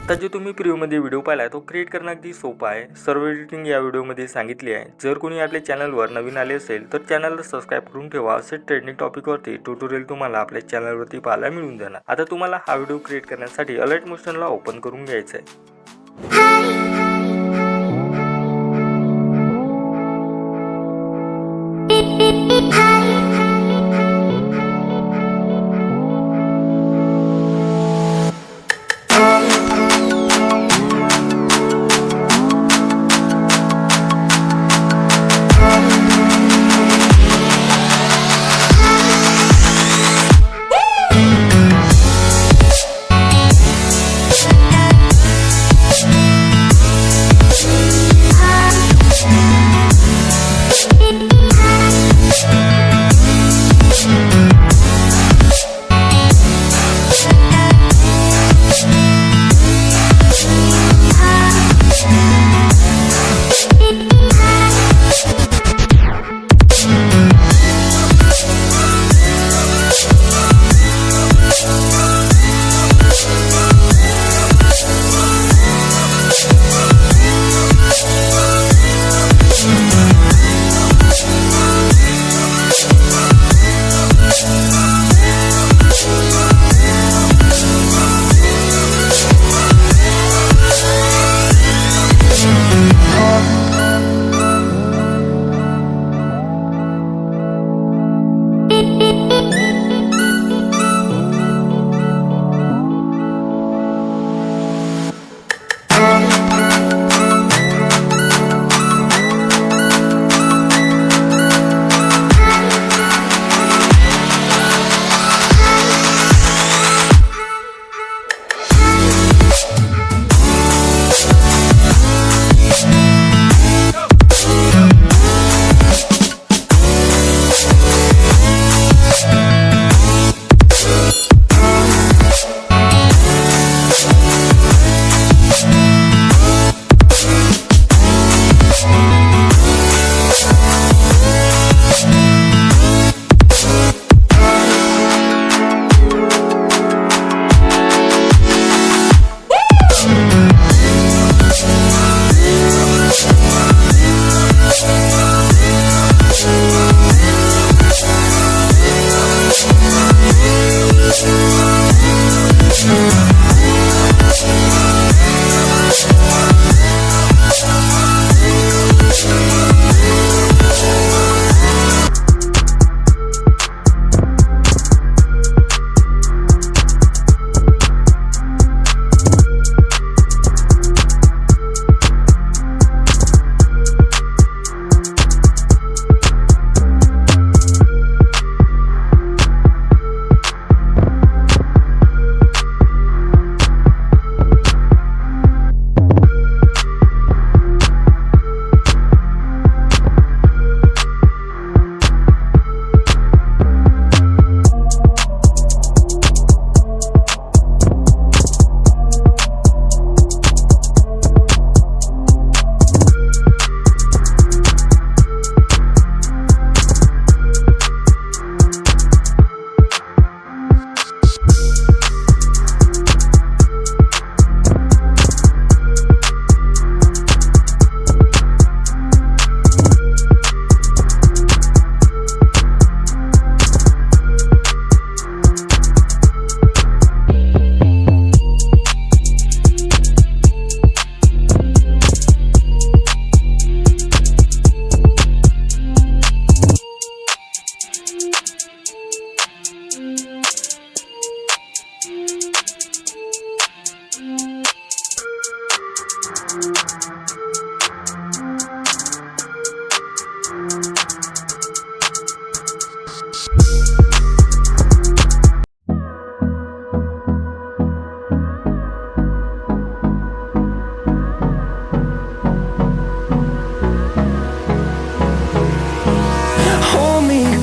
आता जो तुम्ही प्रिव्ह्यूमध्ये व्हिडिओ पाहिलाय तो क्रिएट करणं अगदी सोपं आहे। सर्व एडिटिंग या व्हिडिओमध्ये सांगितली आहे। जर कोणी आपल्या चॅनलवर नवीन आले असेल तर चॅनलला सबस्क्राइब करून ठेवा। असे ट्रेंडिंग टॉपिकवरती ट्युटोरियल तुम्हाला आपल्या चॅनलवरती पाहायला मिळून जाणार। आता तुम्हाला हा व्हिडिओ क्रिएट करण्यासाठी अलाइट मोशनला ओपन करून घ्यायचं आहे।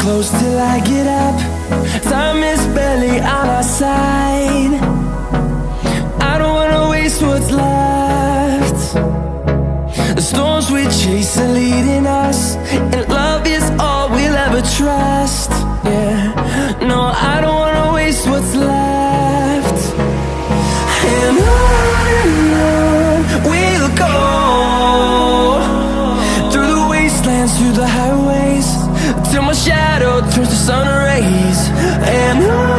close till I get up. Time is barely on our side. I don't wanna waste what's left. The storms we chase are leading us, and love is all we'll ever trust. Yeah, no, I don't wanna waste what's left. And on turns to sun rays, and on